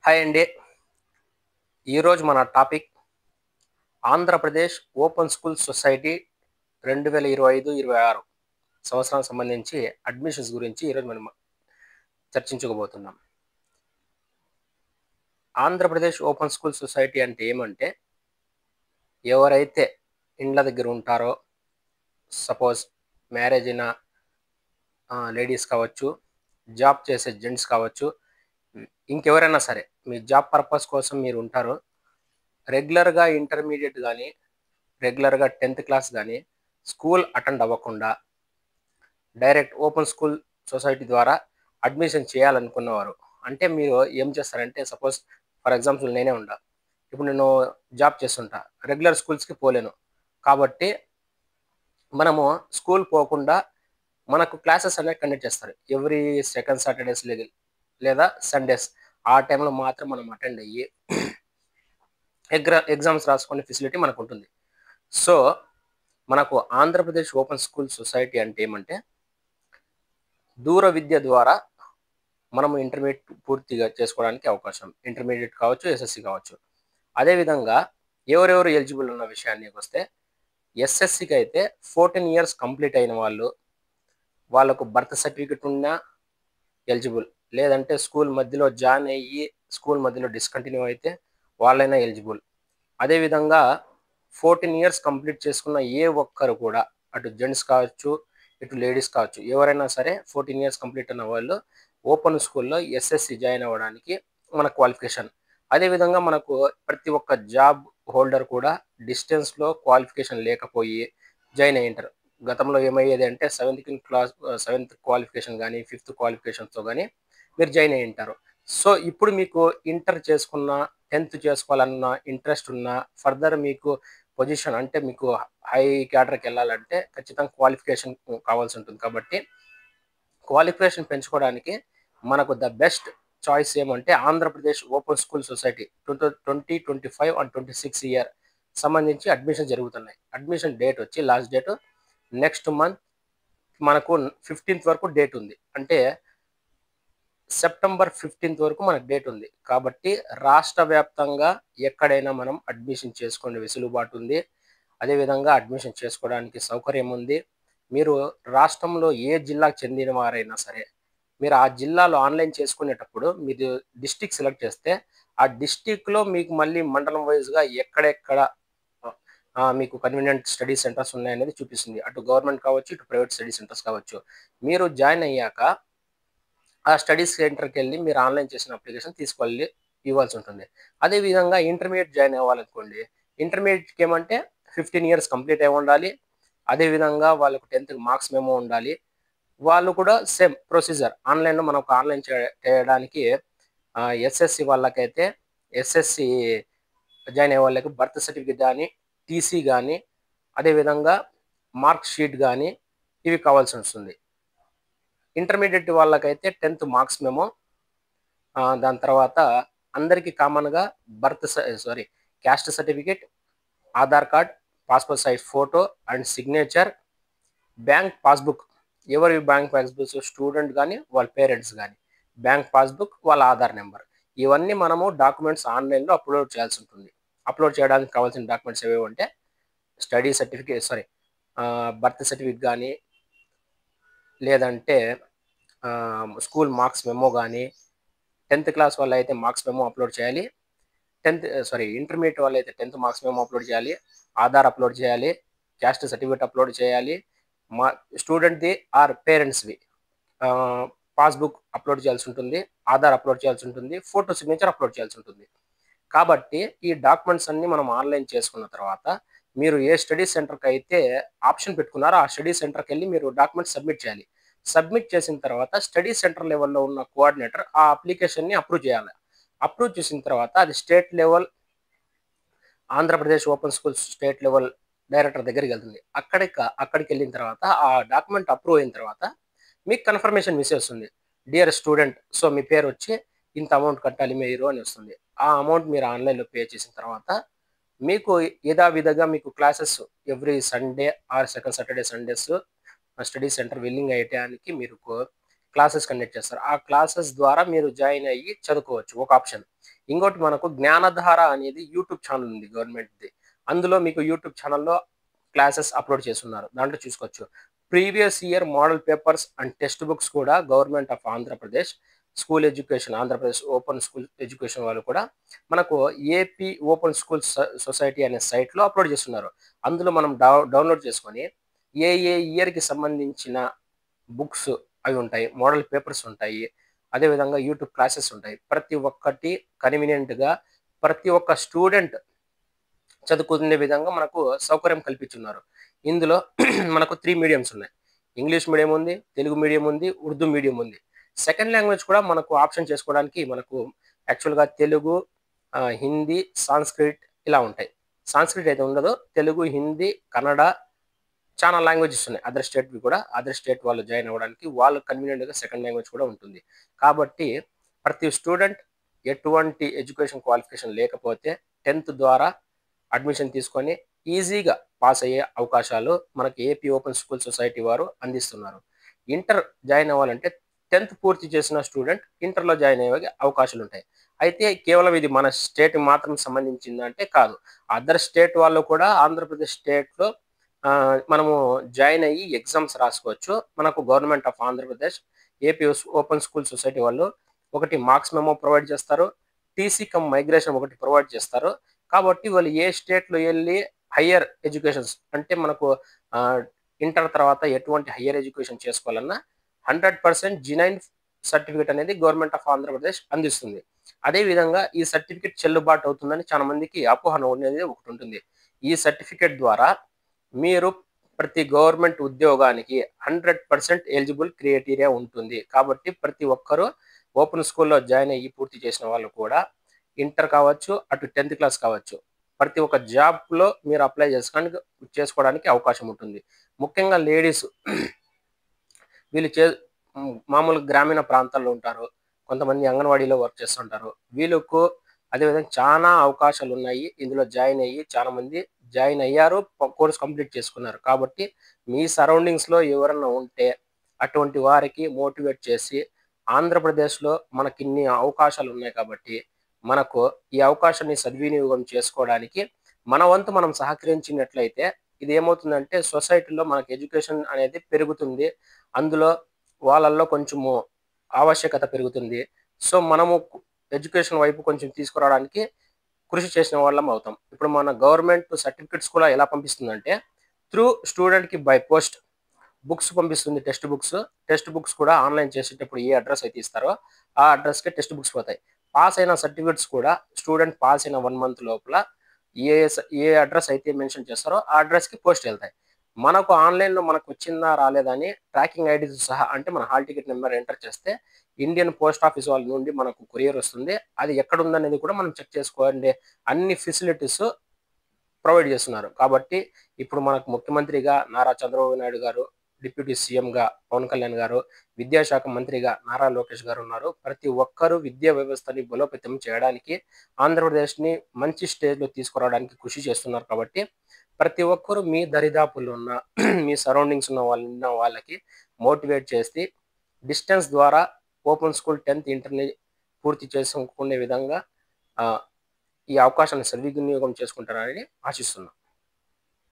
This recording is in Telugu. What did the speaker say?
హాయ్ అండి. ఈరోజు మన topic Andhra Pradesh open school society 2025-26 సంవత్సరానికి సంబంధించి అడ్మిషన్స్ గురించి ఈరోజు మనం చర్చించుకోబోతున్నాం. ఆంధ్రప్రదేశ్ ఓపెన్ స్కూల్ సొసైటీ అంటే ఏమంటే, ఎవరైతే ఇండ్ల దగ్గర ఉంటారో, సపోజ్ మ్యారేజ్ అయిన లేడీస్ కావచ్చు, జాబ్ చేసే జెంట్స్ కావచ్చు, ఇంకెవరైనా సరే మీ జాబ్ పర్పస్ కోసం మీరు ఉంటారో, రెగ్యులర్‌గా ఇంటర్మీడియేట్ గానీ, రెగ్యులర్‌గా 10థ్ క్లాస్ గానీ, స్కూల్ అటెండ్ అవ్వకుండా డైరెక్ట్ ఓపెన్ స్కూల్ సొసైటీ ద్వారా అడ్మిషన్ చేయాలనుకున్నవారు. అంటే మీరు ఏం చేస్తారంటే సపోజ్ ఫర్ ఎగ్జాంపుల్ నేనే ఉండా. ఇప్పుడు నేను జాబ్ చేస్తుంటా. రెగ్యులర్ స్కూల్స్‌కి పోలేను. కాబట్టి మనము స్కూల్ పోకుండా మనకు క్లాసెస్ అనేవి కండక్ట్ చేస్తారు. ఎవ్రీ సెకండ్ సాటర్‌డేస్ లేదా సండేస్. ఆ టైంలో మాత్రం మనం అటెండ్ అయ్యి ఎగ్జామ్స్ రాసుకునే ఫెసిలిటీ మనకుంటుంది. సో, మనకు ఆంధ్రప్రదేశ్ ఓపెన్ స్కూల్ సొసైటీ అంటే ఏమంటే, దూర విద్య ద్వారా మనము ఇంటర్మీడియేట్ పూర్తిగా చేసుకోవడానికి అవకాశం. ఇంటర్మీడియేట్ కావచ్చు, ఎస్ఎస్‌సి కావచ్చు. అదేవిధంగా ఎవరెవరు ఎలిజిబుల్ ఉన్న విషయానికొస్తే, ఎస్ఎస్‌సికి అయితే 14 ఇయర్స్ కంప్లీట్ అయిన వాళ్ళు, వాళ్ళకు బర్త్ సర్టిఫికేట్ ఉన్నా ఎలిజిబుల్. లేదంటే స్కూల్ మధ్యలో జాయిన్ అయ్యి, స్కూల్ మధ్యలో డిస్కంటిన్యూ అయితే వాళ్ళైనా ఎలిజిబుల్. అదేవిధంగా 14 ఇయర్స్ కంప్లీట్ చేసుకున్న ఏ ఒక్కరు కూడా, అటు జెంట్స్ కావచ్చు, ఇటు లేడీస్ కావచ్చు, ఎవరైనా సరే 14 ఇయర్స్ కంప్లీట్ అయిన వాళ్ళు ఓపెన్ స్కూల్‌లో ఎస్ఎస్‌సి జాయిన్ అవ్వడానికి మన క్వాలిఫికేషన్. అదేవిధంగా మనకు ప్రతి ఒక్క జాబ్ హోల్డర్ కూడా డిస్టెన్స్‌లో క్వాలిఫికేషన్ లేకపోయి జాయిన్ అయ్యుంటారు. గతంలో ఏమయ్యేది అంటే సెవెంత్ క్వాలిఫికేషన్ గాని, ఫిఫ్త్ క్వాలిఫికేషన్‌తో గాని మీరు జాయిన్ అయ్యుంటారు. సో, ఇప్పుడు మీకు ఇంటర్ చేసుకున్న, 10థ్ చేసుకోవాలన్న ఇంట్రెస్ట్ ఉన్నా, ఫర్దర్ మీకు పొజిషన్ అంటే మీకు హై క్యాడర్‌కెళ్ళాలంటే ఖచ్చితంగా క్వాలిఫికేషన్ కావాల్సి ఉంటుంది. కాబట్టి క్వాలిఫికేషన్ పెంచుకోవడానికి మనకు ద బెస్ట్ చాయిస్ ఏమంటే Andhra Pradesh open school society 2025 and 26 year సంబంధించి అడ్మిషన్ జరుగుతున్నాయి. అడ్మిషన్ డేట్ వచ్చి లాస్ట్ డేట్ నెక్స్ట్ మంత్ మనకు 15థ్ వరకు డేట్ ఉంది. అంటే సెప్టెంబర్ 15థ్ వరకు మనకు డేట్ ఉంది. కాబట్టి రాష్ట్ర వ్యాప్తంగా ఎక్కడైనా మనం అడ్మిషన్ చేసుకునే వెసులుబాటు ఉంది. అదేవిధంగా అడ్మిషన్ చేసుకోవడానికి సౌకర్యం ఉంది. మీరు రాష్ట్రంలో ఏ జిల్లాకు చెందిన వారైనా సరే, మీరు ఆ జిల్లాలో ఆన్‌లైన్ చేసుకునేటప్పుడు మీరు డిస్ట్రిక్ట్ సెలెక్ట్ చేస్తే, ఆ డిస్ట్రిక్ట్‌లో మీకు మళ్ళీ మండలం వైస్‌గా ఎక్కడెక్కడ మీకు కన్వీనియంట్ స్టడీ సెంటర్స్ ఉన్నాయనేది చూపిస్తుంది. అటు గవర్నమెంట్ కావచ్చు, ఇటు ప్రైవేట్ స్టడీ సెంటర్స్ కావచ్చు. మీరు జాయిన్ అయ్యాక ఆ స్టడీ సెంటర్‌కెళ్ళి మీరు ఆన్‌లైన్ చేసిన అప్లికేషన్ తీసుకెళ్ళి ఇవ్వాల్సి ఉంటుంది. అదే విధంగా ఇంటర్మీడియేట్ జాయిన్ అవ్వాలనుకోండి. ఇంటర్మీడియేట్‌కి ఏమంటే 15 ఇయర్స్ కంప్లీట్ అయి ఉండాలి. అదే విధంగా వాళ్ళకు 10థ్ మార్క్స్ మెమో ఉండాలి. వాళ్ళు కూడా సేమ్ ప్రొసీజర్ ఆన్‌లైన్‌లో మనకు ఆన్‌లైన్ చేయడానికి ఎస్ఎస్‌సి వాళ్ళకైతే ఎస్ఎస్‌సి జాయిన్ అయ్యే వాళ్ళకి బర్త్ సర్టిఫికేట్ గాని, టీసీ గాని, అదే విధంగా మార్క్ షీట్ గాని ఇవి కావాల్సొస్తుంది. ఇంటర్మీడియేట్ వాళ్ళకైతే 10థ్ మార్క్స్ మెమో, దాని తర్వాత అందరికి కామన్‌గా caste certificate, Aadhaar card, passport size photo and signature, bank passbook. ఎవరి బ్యాంక్ పాస్‌బుక్స్ స్టూడెంట్ గాని, వాళ్ళ పేరెంట్స్ గాని. బ్యాంక్ పాస్‌బుక్, వాళ్ళ ఆధార్ నంబర్. ఇవన్నీ మనము డాక్యుమెంట్స్ ఆన్‌లైన్‌లో అప్‌లోడ్ చేయాల్సి ఉంటుంది. అప్‌లోడ్ చేయడానికి కావాల్సిన డాక్యుమెంట్స్ ఏవేవంటే స్టడీ సర్టిఫికేట్ బర్త్ సర్టిఫికేట్ గాని, లేదంటే స్కూల్ మార్క్స్ మెమో గాని, 10థ్ క్లాస్ వాళ్ళైతే మార్క్స్ మెమో అప్‌లోడ్ చేయాలి. ఇంటర్మీడియేట్ వాళ్ళైతే 10థ్ మార్క్స్ మెమో అప్‌లోడ్ చేయాలి. ఆధార్ అప్‌లోడ్ చేయాలి. క్యాస్ట్ సర్టిఫికేట్ అప్‌లోడ్ చేయాలి. మా స్టూడెంట్‌ది ఆర్ పేరెంట్స్‌వి ఆహ్, పాస్‌బుక్ అప్‌లోడ్ చేయాల్సి ఉంటుంది. ఆధార్ అప్‌లోడ్ చేయాల్సి ఉంటుంది. ఫోటో సిగ్నేచర్ అప్‌లోడ్ చేయాల్సి ఉంటుంది. కాబట్టి ఈ డాక్యుమెంట్స్ అన్నీ మనం ఆన్‌లైన్ చేసుకున్న తర్వాత, మీరు ఏ స్టడీ సెంటర్‌కైతే ఆప్షన్ పెట్టుకున్నారో, ఆ స్టడీ సెంటర్‌కెళ్ళి మీరు డాక్యుమెంట్స్ సబ్మిట్ చేయాలి. సబ్మిట్ చేసిన తర్వాత స్టడీ సెంటర్ లెవెల్‌లో ఉన్న కోఆర్డినేటర్ ఆ అప్లికేషన్‌ని అప్రూవ్ చేయాలి. అప్రూవ్ చేసిన తర్వాత అది state level Andhra Pradesh open schools state level director దగ్గరికెళ్తుంది. అక్కడికెళ్ళిన తర్వాత ఆ డాక్యుమెంట్ అప్రూవ్ అయిన తర్వాత మీకు కన్ఫర్మేషన్ మెసేజ్ వస్తుంది. డియర్ స్టూడెంట్, సో మీ పేరొచ్చి ఇంత అమౌంట్ కట్టాలి మీరు అని వస్తుంది. ఆ అమౌంట్ మీరు ఆన్‌లైన్‌లో పే చేసిన తర్వాత మీకు యథావిధిగా మీకు classes every Sunday or second Saturday Sundays study centre willing అయ్యే టయానికి క్లాసెస్ కండక్ట్ చేస్తారు. ఆ క్లాసెస్ ద్వారా మీరు జాయిన్ అయ్యి చదువుకోవచ్చు. ఒక ఆప్షన్. ఇంకోటి మనకు జ్ఞానధార అనేది యూట్యూబ్ ఛానల్ ఉంది గవర్నమెంట్‌ది. అందులో మీకు యూట్యూబ్ ఛానల్‌లో క్లాసెస్ అప్‌లోడ్ చేసున్నారు. దాంట్లో చూసుకోవచ్చు. Previous year model papers and text books కూడా government of Andhra Pradesh school education Andhra Pradesh open school education వాళ్ళు కూడా మనకు ఏపీ ఓపెన్ స్కూల్ సొసైటీ అనే సైట్‌లో అప్‌లోడ్ చేస్తున్నారు. అందులో మనం డౌన్‌లోడ్ చేసుకొని ఏ ఇయర్‌కి సంబంధించిన బుక్స్ అవి ఉంటాయి. మోడల్ పేపర్స్ ఉంటాయి. అదే విధంగా యూట్యూబ్ క్లాసెస్ ఉంటాయి. ప్రతి ఒక్కటి కన్వీనియంట్‌గా ప్రతి ఒక్క స్టూడెంట్ చదువుకునే విధంగా మనకు సౌకర్యం కల్పించున్నారు. ఇందులో మనకు 3 మీడియమ్స్ ఉన్నాయి. ఇంగ్లీష్ మీడియం ఉంది, తెలుగు మీడియం ఉంది, ఉర్దూ మీడియం ఉంది. సెకండ్ లాంగ్వేజ్ కూడా మనకు ఆప్షన్ చేసుకోవడానికి మనకు యాక్చువల్‌గా తెలుగు, హిందీ, సాంస్క్రిట్ ఇలా ఉంటాయి. సాంస్క్రిట్ అయితే ఉండదు. తెలుగు, హిందీ, కన్నడ చాలా లాంగ్వేజెస్ ఉన్నాయి. అదర్ స్టేట్‌వి కూడా. అదర్ స్టేట్ వాళ్ళు జాయిన్ అవ్వడానికి వాళ్ళు కన్వీనియంట్‌గా సెకండ్ లాంగ్వేజ్ కూడా ఉంటుంది. కాబట్టి ప్రతి స్టూడెంట్ ఎటువంటి ఎడ్యుకేషన్ క్వాలిఫికేషన్ లేకపోతే 10థ్ ద్వారా అడ్మిషన్ తీసుకొని ఈజీగా పాస్ అయ్యే అవకాశాలు మనకి ఏపీ ఓపెన్ స్కూల్ సొసైటీ వారు అందిస్తున్నారు. ఇంటర్ జాయిన్ అవ్వాలంటే 10థ్ పూర్తి చేసిన స్టూడెంట్ ఇంటర్‌లో జాయిన్ అయ్యే అవకాశాలుంటాయి. అయితే కేవలం ఇది మన స్టేట్‌కి మాత్రం సంబంధించిందంటే కాదు. అదర్ స్టేట్ వాళ్ళు కూడా ఆంధ్రప్రదేశ్ స్టేట్‌లో మనము జాయిన్ అయ్యి ఎగ్జామ్స్ రాసుకోవచ్చు. మనకు government of Andhra Pradesh AP open school society వాళ్ళు ఒకటి మార్క్స్ మెమో ప్రొవైడ్ చేస్తారు. టీసీ కమ్ మైగ్రేషన్ ఒకటి ప్రొవైడ్ చేస్తారు. కాబట్టి వాళ్ళు ఏ స్టేట్‌లో ఎళ్లి హైయర్ ఎడ్యుకేషన్స్ అంటే మనకు ఆహ్, ఇంటర్ తర్వాత ఎటువంటి హైయర్ ఎడ్యుకేషన్ చేసుకోవాలన్నా 100% జెన్యూన్ సర్టిఫికేట్ అనేది గవర్నమెంట్ ఆఫ్ ఆంధ్రప్రదేశ్ అందిస్తుంది. అదే విధంగా ఈ సర్టిఫికేట్ చెల్లుబాటు అవుతుందని చాలా మందికి అపోహ అనేది ఒకటుంటుంది. ఈ సర్టిఫికేట్ ద్వారా మీరు ప్రతి గవర్నమెంట్ ఉద్యోగానికి 100% ఎలిజిబుల్ క్రైటీరియా ఉంటుంది. కాబట్టి ప్రతి ఒక్కరు ఓపెన్ స్కూల్‌లో జాయిన్ అయ్యి పూర్తి చేసిన వాళ్ళు కూడా ఇంటర్ కావచ్చు, అటు 10థ్ క్లాస్ కావచ్చు. ప్రతి ఒక్క జాబ్‌లో మీరు అప్లై చేసుకోవడానికి అవకాశం ఉంటుంది. ముఖ్యంగా లేడీస్ వీళ్ళు మామూలుగా గ్రామీణ ప్రాంతాల్లో ఉంటారు. కొంతమంది అంగన్వాడీలో వర్క్ చేస్తుంటారు. వీళ్ళకు అదేవిధంగా చానా అవకాశాలున్నాయి. ఇందులో జాయిన్ అయ్యి చాలామంది జాయిన్ అయ్యారు. కోర్స్ కంప్లీట్ చేసుకున్నారు. కాబట్టి మీ సరౌండింగ్స్‌లో ఎవరన్నా ఉంటే అటువంటి వారికి మోటివేట్ చేసి ఆంధ్రప్రదేశ్‌లో మనకిన్ని అవకాశాలున్నాయి కాబట్టి మనకు ఈ అవకాశాన్ని సద్వినియోగం చేసుకోవడానికి మన వంతు మనం సహకరించినట్లయితే ఇదేమవుతుందంటే సొసైటీలో మనకు ఎడ్యుకేషన్ అనేది పెరుగుతుంది. అందులో వాళ్ళల్లో కొంచెము ఆవశ్యకత పెరుగుతుంది. సో, మనము ఎడ్యుకేషన్ వైపు కొంచెం తీసుకురావడానికి కృషి చేసిన వాళ్ళం అవుతాం. ఇప్పుడు మన గవర్నమెంట్ సర్టిఫికేట్స్ కూడా ఎలా పంపిస్తుందంటే, త్రూ స్టూడెంట్‌కి బై పోస్ట్ బుక్స్ పంపిస్తుంది టెక్స్ట్ బుక్స్. టెక్స్ట్ బుక్స్ కూడా ఆన్‌లైన్ చేసేటప్పుడు ఏ అడ్రెస్ అయితే ఇస్తారో, ఆ అడ్రెస్‌కే టెక్స్ట్ బుక్స్ పోతాయి. పాస్ అయిన సర్టిఫికేట్స్ కూడా స్టూడెంట్ పాస్ అయిన 1 మంత్ లోపల ఏ అడ్రెస్ అయితే మెన్షన్ చేస్తారో, ఆ అడ్రెస్‌కి పోస్ట్ ఎళ్తాయి. మనకు ఆన్‌లైన్‌లో మనకొచ్చిందా రాలేదా అని ట్రాకింగ్ ఐడీతో సహా అంటే మన హాల్ టికెట్ నంబర్ ఎంటర్ చేస్తే ఇండియన్ పోస్ట్ ఆఫీస్ వాళ్ళ నుండి మనకు కొరియర్ వస్తుంది. అది ఎక్కడుందనేది కూడా మనం చెక్ చేసుకోండి. అన్ని ఫెసిలిటీస్ ప్రొవైడ్ చేస్తున్నారు. కాబట్టి ఇప్పుడు మనకు ముఖ్యమంత్రిగా నారా చంద్రబాబు నాయుడు గారు, డిప్యూటీ సీఎంగా పవన్ కళ్యాణ్ గారు, విద్యాశాఖ మంత్రిగా నారా లోకేష్ గారు ఉన్నారు. ప్రతి ఒక్కరూ విద్యా వ్యవస్థని బలోపేతం చేయడానికి, ఆంధ్రప్రదేశ్‌ని మంచి స్టేజ్‌లో తీసుకురావడానికి కృషి చేస్తున్నారు కాబట్టి, ప్రతి ఒక్కరు మీ దరిదాపుల్లో ఉన్న మీ సరౌండింగ్స్ ఉన్న వాళ్ళకి మోటివేట్ చేసి, డిస్టెన్స్ ద్వారా ఓపెన్ స్కూల్ 10థ్, ఇంటర్‌ని పూర్తి చేసుకునే విధంగా ఆహ్, ఈ అవకాశాన్ని సద్వినియోగం చేసుకుంటారని ఆశిస్తున్నాను.